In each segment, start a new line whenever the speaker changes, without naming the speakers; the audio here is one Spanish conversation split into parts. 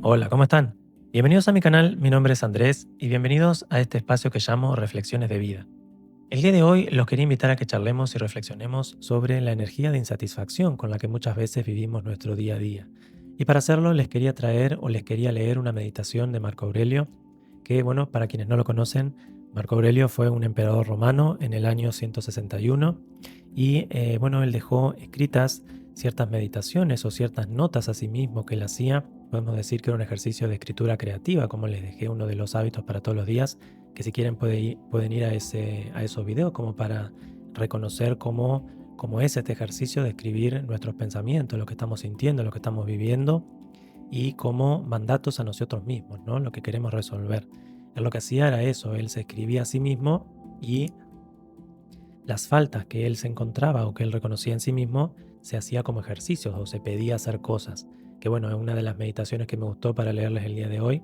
Hola, ¿cómo están? Bienvenidos a mi canal, mi nombre es Andrés y bienvenidos a este espacio que llamo Reflexiones de Vida. El día de hoy los quería invitar a que charlemos y reflexionemos sobre la energía de insatisfacción con la que muchas veces vivimos nuestro día a día. Y para hacerlo les quería traer o les quería leer una meditación de Marco Aurelio, que bueno, para quienes no lo conocen, Marco Aurelio fue un emperador romano en el año 161 y bueno, él dejó escritas ciertas meditaciones o ciertas notas a sí mismo que él hacía. Podemos decir que era un ejercicio de escritura creativa, como les dejé uno de los hábitos para todos los días, que si quieren pueden ir a esos videos como para reconocer cómo es este ejercicio de escribir nuestros pensamientos, lo que estamos sintiendo, lo que estamos viviendo y como mandatos a nosotros mismos, ¿no? Lo que queremos resolver. Él lo que hacía era eso, él se escribía a sí mismo y las faltas que él se encontraba o que él reconocía en sí mismo se hacía como ejercicios o se pedía hacer cosas. Que bueno, es una de las meditaciones que me gustó para leerles el día de hoy.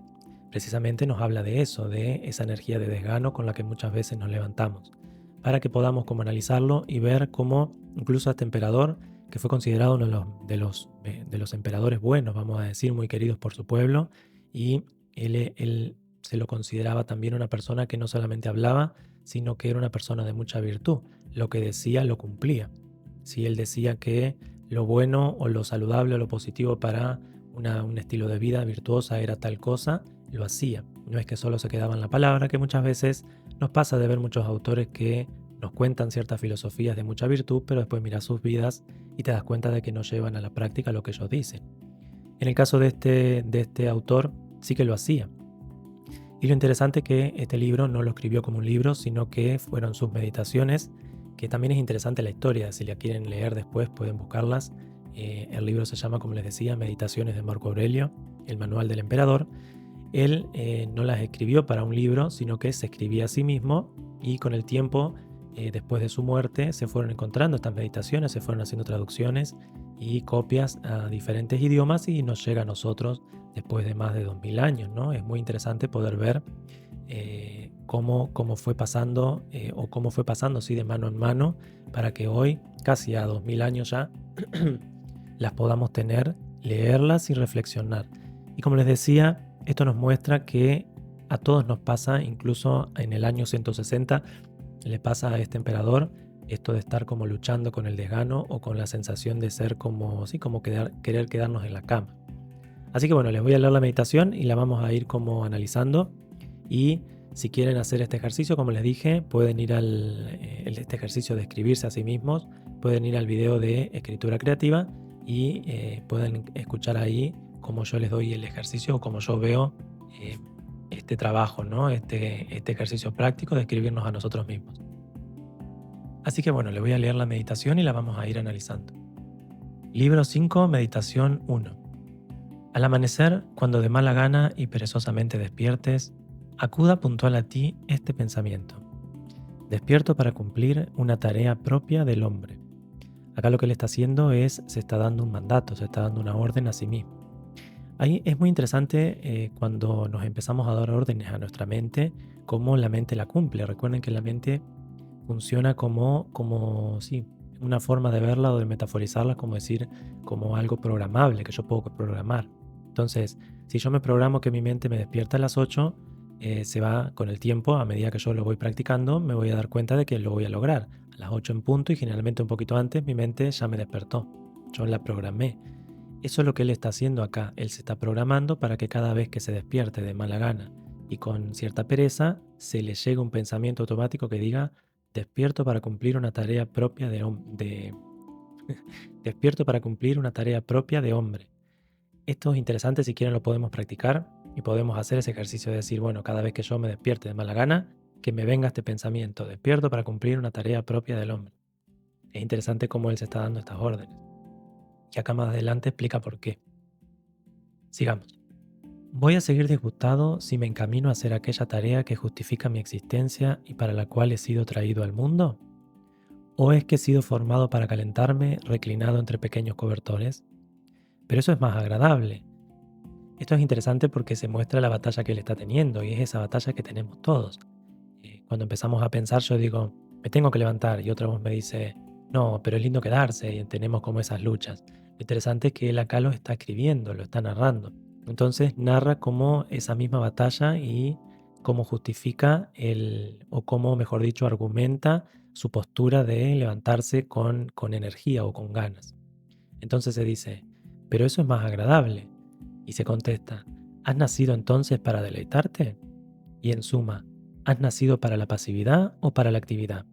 Precisamente nos habla de eso, de esa energía de desgano con la que muchas veces nos levantamos. Para que podamos como analizarlo y ver cómo incluso este emperador, que fue considerado uno de los emperadores buenos, vamos a decir, muy queridos por su pueblo, y él se lo consideraba también una persona que no solamente hablaba, sino que era una persona de mucha virtud. Lo que decía lo cumplía. Si él decía que lo bueno o lo saludable o lo positivo para un estilo de vida virtuosa era tal cosa, lo hacía. No es que solo se quedaba en la palabra, que muchas veces nos pasa de ver muchos autores que nos cuentan ciertas filosofías de mucha virtud, pero después miras sus vidas y te das cuenta de que no llevan a la práctica lo que ellos dicen. En el caso de este autor, sí que lo hacía. Y lo interesante es que este libro no lo escribió como un libro, sino que fueron sus meditaciones, que también es interesante la historia. Si la quieren leer después pueden buscarlas. El libro se llama, como les decía, Meditaciones de Marco Aurelio, el manual del emperador. Él no las escribió para un libro, sino que se escribía a sí mismo y con el tiempo, después de su muerte, se fueron encontrando estas meditaciones, se fueron haciendo traducciones y copias a diferentes idiomas y nos llega a nosotros después de más de 2000 años, ¿no? Es muy interesante poder ver cómo fue pasando o cómo fue pasando así de mano en mano para que hoy, casi a 2000 años ya, las podamos tener, leerlas y reflexionar. Y como les decía, esto nos muestra que a todos nos pasa, incluso en el año 160, le pasa a este emperador esto de estar como luchando con el desgano o con la sensación de ser como, sí, como querer quedarnos en la cama. Así que bueno, les voy a leer la meditación y la vamos a ir como analizando. Y si quieren hacer este ejercicio, como les dije, pueden ir este ejercicio de escribirse a sí mismos, pueden ir al video de escritura creativa y pueden escuchar ahí cómo yo les doy el ejercicio o cómo yo veo eh, este trabajo, ¿no? Este ejercicio práctico de escribirnos a nosotros mismos. Así que bueno, les voy a leer la meditación y la vamos a ir analizando. Libro 5, Meditación 1. Al amanecer, cuando de mala gana y perezosamente despiertes, acuda puntual a ti este pensamiento. Despierto para cumplir una tarea propia del hombre. Acá lo que él está haciendo es, se está dando un mandato, se está dando una orden a sí mismo. Ahí es muy interesante cuando nos empezamos a dar órdenes a nuestra mente, cómo la mente la cumple. Recuerden que la mente funciona como sí, una forma de verla o de metaforizarla, como decir, como algo programable, que yo puedo programar. Entonces, si yo me programo que mi mente me despierta a las 8, se va con el tiempo, a medida que yo lo voy practicando, me voy a dar cuenta de que lo voy a lograr. A las 8 en punto y generalmente un poquito antes, mi mente ya me despertó. Yo la programé. Eso es lo que él está haciendo acá. Él se está programando para que cada vez que se despierte de mala gana y con cierta pereza, se le llegue un pensamiento automático que diga, despierto para cumplir una tarea propia despierto para cumplir una tarea propia de hombre. Esto es interesante, si quieren lo podemos practicar y podemos hacer ese ejercicio de decir, bueno, cada vez que yo me despierte de mala gana, que me venga este pensamiento, despierto para cumplir una tarea propia del hombre. Es interesante cómo él se está dando estas órdenes. Y acá más adelante explica por qué. Sigamos. ¿Voy a seguir disgustado si me encamino a hacer aquella tarea que justifica mi existencia y para la cual he sido traído al mundo? ¿O es que he sido formado para calentarme reclinado entre pequeños cobertores? Pero eso es más agradable. Esto es interesante porque se muestra la batalla que él está teniendo y es esa batalla que tenemos todos. Cuando empezamos a pensar, yo digo, me tengo que levantar y otra voz me dice, no, pero es lindo quedarse y tenemos como esas luchas. Lo interesante es que él acá lo está escribiendo, lo está narrando. Entonces narra cómo esa misma batalla y cómo justifica o cómo, mejor dicho, argumenta su postura de levantarse con energía o con ganas. Entonces se dice, pero eso es más agradable. Y se contesta, ¿has nacido entonces para deleitarte? Y en suma, ¿has nacido para la pasividad o para la actividad?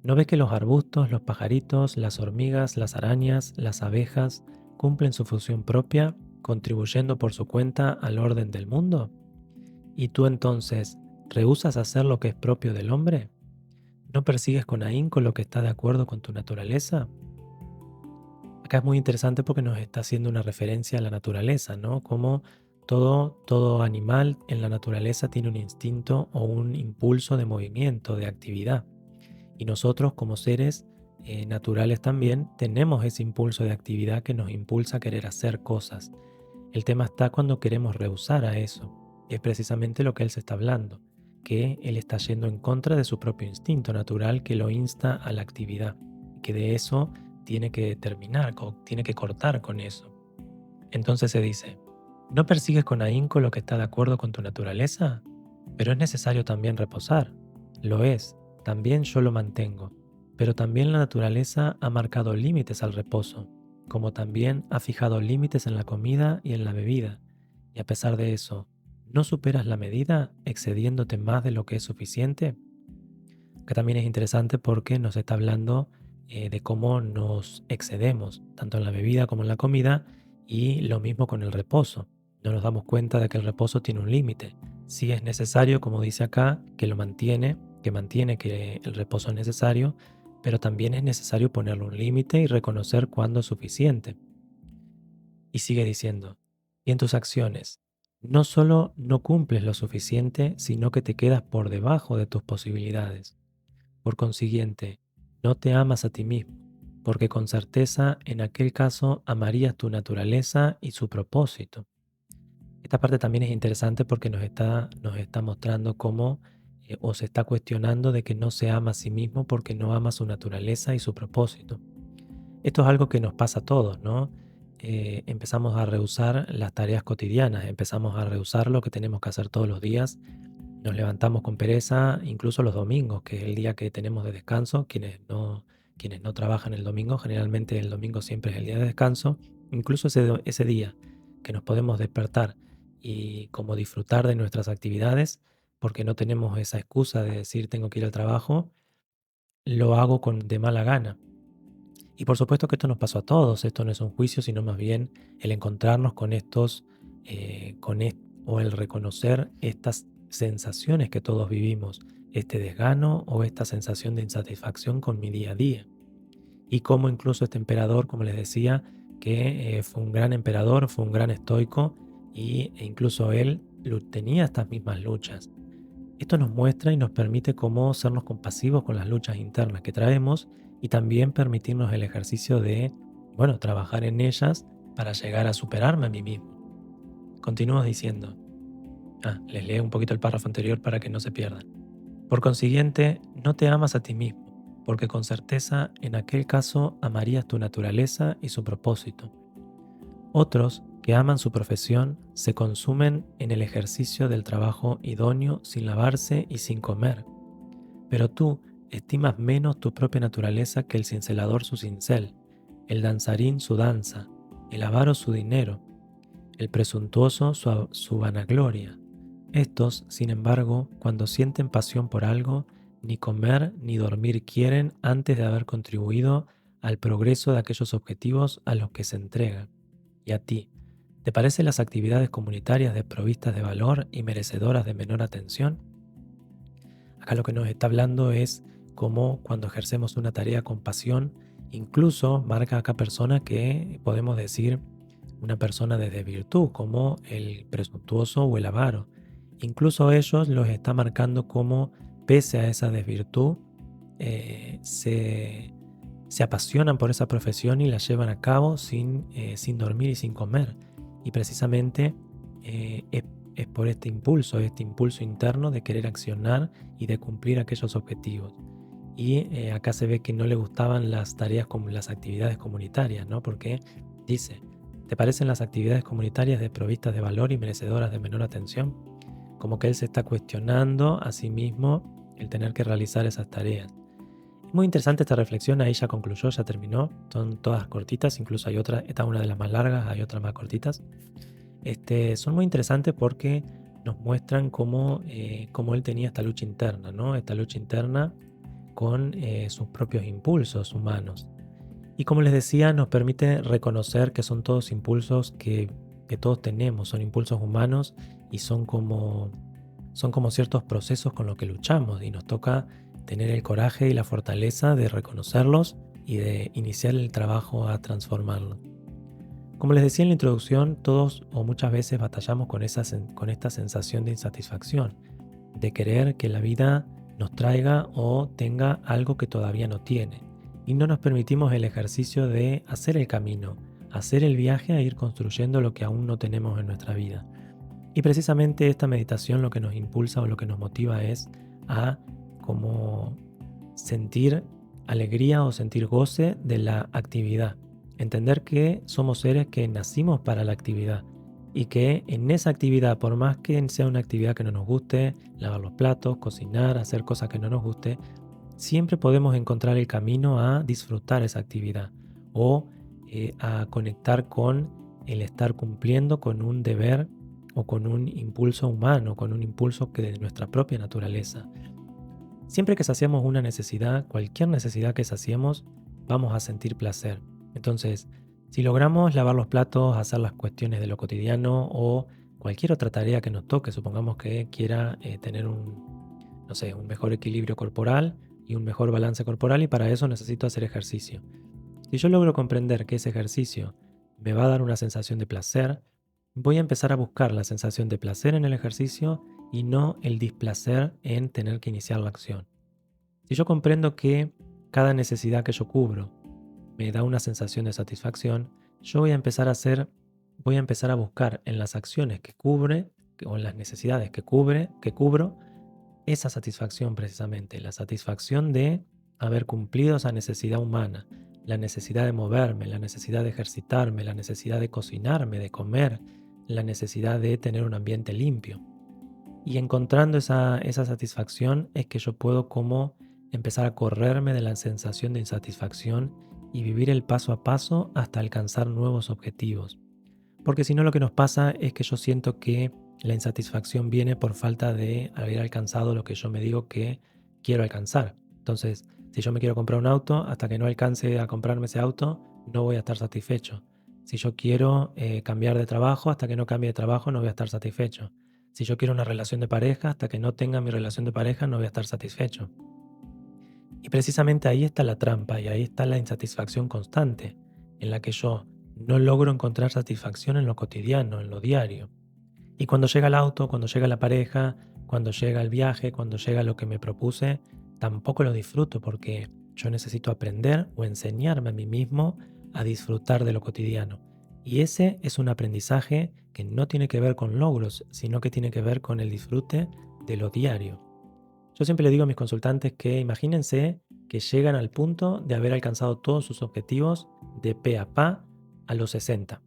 ¿No ves que los arbustos, los pajaritos, las hormigas, las arañas, las abejas cumplen su función propia, contribuyendo por su cuenta al orden del mundo? ¿Y tú entonces rehusas hacer lo que es propio del hombre? ¿No persigues con ahínco lo que está de acuerdo con tu naturaleza? Acá es muy interesante porque nos está haciendo una referencia a la naturaleza, ¿no? Como todo animal en la naturaleza tiene un instinto o un impulso de movimiento, de actividad. Y nosotros como seres naturales también tenemos ese impulso de actividad que nos impulsa a querer hacer cosas. El tema está cuando queremos rehusar a eso. Es precisamente lo que él se está hablando, que él está yendo en contra de su propio instinto natural que lo insta a la actividad, que de eso tiene que terminar, tiene que cortar con eso. Entonces se dice, ¿no persigues con ahínco lo que está de acuerdo con tu naturaleza? Pero es necesario también reposar. Lo es, también yo lo mantengo. Pero también la naturaleza ha marcado límites al reposo, como también ha fijado límites en la comida y en la bebida. Y a pesar de eso, ¿no superas la medida excediéndote más de lo que es suficiente? Que también es interesante porque nos está hablando de cómo nos excedemos, tanto en la bebida como en la comida, y lo mismo con el reposo. No nos damos cuenta de que el reposo tiene un límite. Sí es necesario, como dice acá, que mantiene que el reposo es necesario, pero también es necesario ponerle un límite y reconocer cuándo es suficiente. Y sigue diciendo, y en tus acciones, no solo no cumples lo suficiente, sino que te quedas por debajo de tus posibilidades. Por consiguiente, no te amas a ti mismo, porque con certeza en aquel caso amarías tu naturaleza y su propósito. Esta parte también es interesante porque nos está mostrando cómo o se está cuestionando de que no se ama a sí mismo porque no ama su naturaleza y su propósito. Esto es algo que nos pasa a todos, ¿no? Empezamos a rehusar las tareas cotidianas, empezamos a rehusar lo que tenemos que hacer todos los días, nos levantamos con pereza, incluso los domingos, que es el día que tenemos de descanso. Quienes no trabajan el domingo, generalmente el domingo siempre es el día de descanso. Incluso ese día que nos podemos despertar y como disfrutar de nuestras actividades, porque no tenemos esa excusa de decir tengo que ir al trabajo, lo hago de mala gana. Y por supuesto que esto nos pasó a todos, esto no es un juicio, sino más bien el encontrarnos con estos, o el reconocer estas sensaciones que todos vivimos, este desgano o esta sensación de insatisfacción con mi día a día. Y como incluso este emperador, como les decía, que fue un gran emperador, fue un gran estoico, e incluso él tenía estas mismas luchas. Esto nos muestra y nos permite cómo sernos compasivos con las luchas internas que traemos y también permitirnos el ejercicio de, bueno, trabajar en ellas para llegar a superarme a mí mismo. Continúo diciendo, les leo un poquito el párrafo anterior para que no se pierdan. Por consiguiente, no te amas a ti mismo, porque con certeza en aquel caso amarías tu naturaleza y su propósito. Otros, que aman su profesión, se consumen en el ejercicio del trabajo idóneo sin lavarse y sin comer. Pero tú estimas menos tu propia naturaleza que el cincelador su cincel, el danzarín su danza, el avaro su dinero, el presuntuoso su vanagloria. Estos, sin embargo, cuando sienten pasión por algo, ni comer ni dormir quieren antes de haber contribuido al progreso de aquellos objetivos a los que se entregan. ¿Y a ti? ¿Te parecen las actividades comunitarias desprovistas de valor y merecedoras de menor atención? Acá lo que nos está hablando es cómo cuando ejercemos una tarea con pasión, incluso marca acá persona que podemos decir una persona desde virtud, como el presuntuoso o el avaro. Incluso ellos los está marcando como, pese a esa desvirtud, se apasionan por esa profesión y la llevan a cabo sin dormir y sin comer. Y precisamente es por este impulso interno de querer accionar y de cumplir aquellos objetivos. Y acá se ve que no le gustaban las tareas como las actividades comunitarias, ¿no? Porque dice, ¿Te parecen las actividades comunitarias desprovistas de valor y merecedoras de menor atención? Como que él se está cuestionando a sí mismo el tener que realizar esas tareas. Es muy interesante esta reflexión, ahí ya concluyó, ya terminó. Son todas cortitas, incluso hay otra, esta es una de las más largas, hay otras más cortitas. Son muy interesantes porque nos muestran cómo él tenía esta lucha interna, ¿no? Esta lucha interna con sus propios impulsos humanos. Y como les decía, nos permite reconocer que son todos impulsos que todos tenemos, son impulsos humanos y son como ciertos procesos con los que luchamos y nos toca tener el coraje y la fortaleza de reconocerlos y de iniciar el trabajo a transformarlos. Como les decía en la introducción, todos o muchas veces batallamos con esta sensación de insatisfacción, de querer que la vida nos traiga o tenga algo que todavía no tiene. Y no nos permitimos el ejercicio de hacer el camino, hacer el viaje a ir construyendo lo que aún no tenemos en nuestra vida. Y precisamente esta meditación lo que nos impulsa o lo que nos motiva es a como sentir alegría o sentir goce de la actividad. Entender que somos seres que nacimos para la actividad y que en esa actividad, por más que sea una actividad que no nos guste, lavar los platos, cocinar, hacer cosas que no nos guste, siempre podemos encontrar el camino a disfrutar esa actividad o a conectar con el estar cumpliendo con un deber o con un impulso humano, con un impulso que de nuestra propia naturaleza. Siempre que saciamos una necesidad, cualquier necesidad que saciemos, vamos a sentir placer. Entonces, si logramos lavar los platos, hacer las cuestiones de lo cotidiano o cualquier otra tarea que nos toque, supongamos que quiera tener un mejor equilibrio corporal y un mejor balance corporal y para eso necesito hacer ejercicio. Si yo logro comprender que ese ejercicio me va a dar una sensación de placer, voy a empezar a buscar la sensación de placer en el ejercicio y no el displacer en tener que iniciar la acción. Si yo comprendo que cada necesidad que yo cubro me da una sensación de satisfacción, yo voy a empezar a buscar en las acciones que cubre o en las necesidades que cubro, esa satisfacción precisamente, la satisfacción de haber cumplido esa necesidad humana, la necesidad de moverme, la necesidad de ejercitarme, la necesidad de cocinarme, de comer, la necesidad de tener un ambiente limpio. Y encontrando esa satisfacción es que yo puedo como empezar a correrme de la sensación de insatisfacción y vivir el paso a paso hasta alcanzar nuevos objetivos. Porque si no, lo que nos pasa es que yo siento que la insatisfacción viene por falta de haber alcanzado lo que yo me digo que quiero alcanzar. Entonces, si yo me quiero comprar un auto, hasta que no alcance a comprarme ese auto, no voy a estar satisfecho. Si yo quiero cambiar de trabajo, hasta que no cambie de trabajo, no voy a estar satisfecho. Si yo quiero una relación de pareja, hasta que no tenga mi relación de pareja, no voy a estar satisfecho. Y precisamente ahí está la trampa y ahí está la insatisfacción constante, en la que yo no logro encontrar satisfacción en lo cotidiano, en lo diario. Y cuando llega el auto, cuando llega la pareja, cuando llega el viaje, cuando llega lo que me propuse, tampoco lo disfruto porque yo necesito aprender o enseñarme a mí mismo a disfrutar de lo cotidiano. Y ese es un aprendizaje que no tiene que ver con logros, sino que tiene que ver con el disfrute de lo diario. Yo siempre le digo a mis consultantes que imagínense que llegan al punto de haber alcanzado todos sus objetivos de pe a pa a los 60.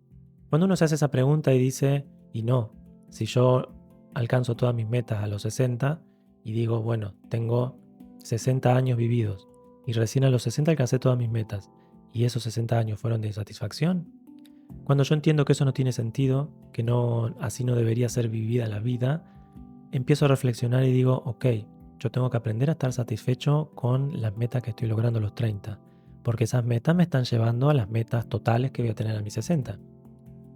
Cuando uno se hace esa pregunta y dice, y no, si yo alcanzo todas mis metas a los 60 y digo, bueno, tengo 60 años vividos y recién a los 60 alcancé todas mis metas y esos 60 años fueron de insatisfacción. Cuando yo entiendo que eso no tiene sentido, que no, así no debería ser vivida la vida, empiezo a reflexionar y digo, ok, yo tengo que aprender a estar satisfecho con las metas que estoy logrando a los 30, porque esas metas me están llevando a las metas totales que voy a tener a mis 60.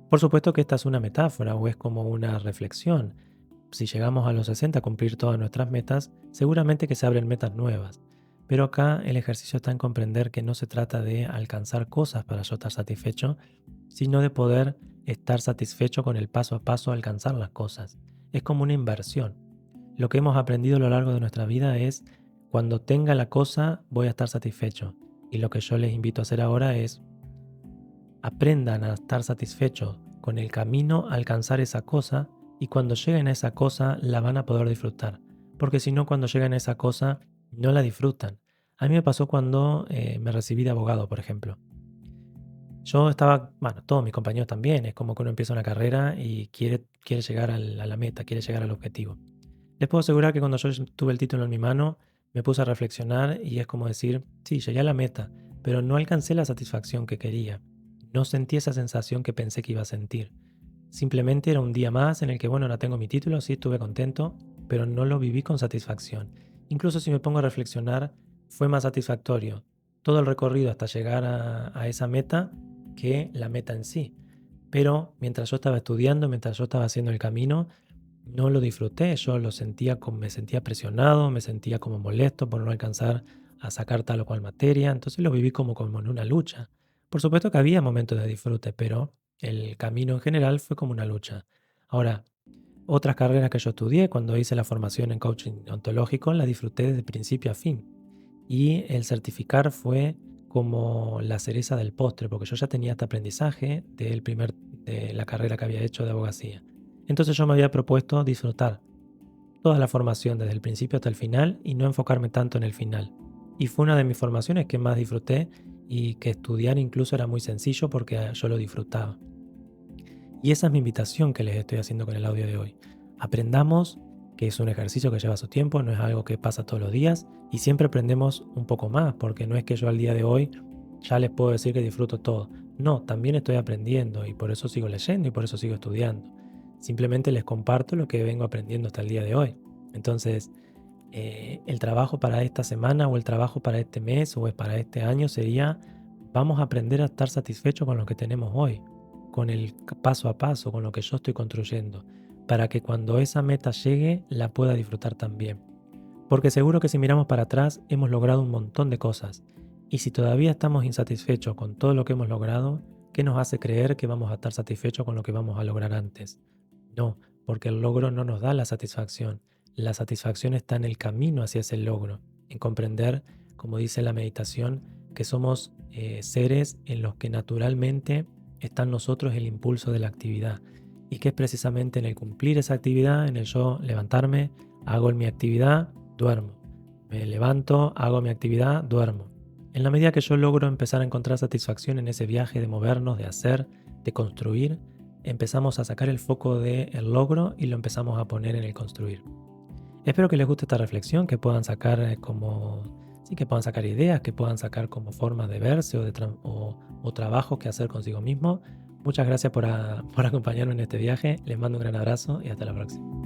Por supuesto que esta es una metáfora o es como una reflexión. Si llegamos a los 60 a cumplir todas nuestras metas, seguramente que se abren metas nuevas. Pero acá el ejercicio está en comprender que no se trata de alcanzar cosas para yo estar satisfecho, sino de poder estar satisfecho con el paso a paso a alcanzar las cosas. Es como una inversión. Lo que hemos aprendido a lo largo de nuestra vida es cuando tenga la cosa voy a estar satisfecho. Y lo que yo les invito a hacer ahora es aprendan a estar satisfechos con el camino a alcanzar esa cosa y cuando lleguen a esa cosa la van a poder disfrutar. Porque si no, cuando llegan a esa cosa no la disfrutan. A mí me pasó cuando me recibí de abogado, por ejemplo. Yo estaba, bueno, todos mis compañeros también, es como que uno empieza una carrera y quiere llegar a la meta, quiere llegar al objetivo. Les puedo asegurar que cuando yo tuve el título en mi mano, me puse a reflexionar y es como decir, sí, llegué a la meta, pero no alcancé la satisfacción que quería. No sentí esa sensación que pensé que iba a sentir. Simplemente era un día más en el que, bueno, ahora tengo mi título, sí estuve contento, pero no lo viví con satisfacción. Incluso si me pongo a reflexionar, fue más satisfactorio todo el recorrido hasta llegar a esa meta que la meta en sí. Pero mientras yo estaba estudiando, mientras yo estaba haciendo el camino, no lo disfruté, yo lo sentía como, me sentía presionado, me sentía como molesto por no alcanzar a sacar tal o cual materia, entonces lo viví como en una lucha. Por supuesto que había momentos de disfrute, pero el camino en general fue como una lucha. Ahora, otras carreras que yo estudié, cuando hice la formación en coaching ontológico, la disfruté desde principio a fin. Y el certificar fue como la cereza del postre, porque yo ya tenía este aprendizaje de la carrera que había hecho de abogacía. Entonces yo me había propuesto disfrutar toda la formación desde el principio hasta el final y no enfocarme tanto en el final. Y fue una de mis formaciones que más disfruté y que estudiar incluso era muy sencillo porque yo lo disfrutaba. Y esa es mi invitación que les estoy haciendo con el audio de hoy. Aprendamos que es un ejercicio que lleva su tiempo, no es algo que pasa todos los días y siempre aprendemos un poco más, porque no es que yo al día de hoy ya les puedo decir que disfruto todo. No, también estoy aprendiendo y por eso sigo leyendo y por eso sigo estudiando. Simplemente les comparto lo que vengo aprendiendo hasta el día de hoy. Entonces, el trabajo para esta semana o el trabajo para este mes o para este año sería, vamos a aprender a estar satisfechos con lo que tenemos hoy, con el paso a paso, con lo que yo estoy construyendo, para que cuando esa meta llegue la pueda disfrutar también. Porque seguro que si miramos para atrás hemos logrado un montón de cosas. Y si todavía estamos insatisfechos con todo lo que hemos logrado, ¿qué nos hace creer que vamos a estar satisfechos con lo que vamos a lograr antes? No, porque el logro no nos da la satisfacción. La satisfacción está en el camino hacia ese logro, en comprender, como dice la meditación, que somos seres en los que naturalmente está en nosotros el impulso de la actividad y que es precisamente en el cumplir esa actividad, en el yo levantarme, hago mi actividad, duermo. Me levanto, hago mi actividad, duermo. En la medida que yo logro empezar a encontrar satisfacción en ese viaje de movernos, de hacer, de construir, empezamos a sacar el foco del logro y lo empezamos a poner en el construir. Espero que les guste esta reflexión, que puedan sacar sí, que puedan sacar ideas, que puedan sacar como formas de verse o trabajos que hacer consigo mismo. Muchas gracias por acompañarme en este viaje. Les mando un gran abrazo y hasta la próxima.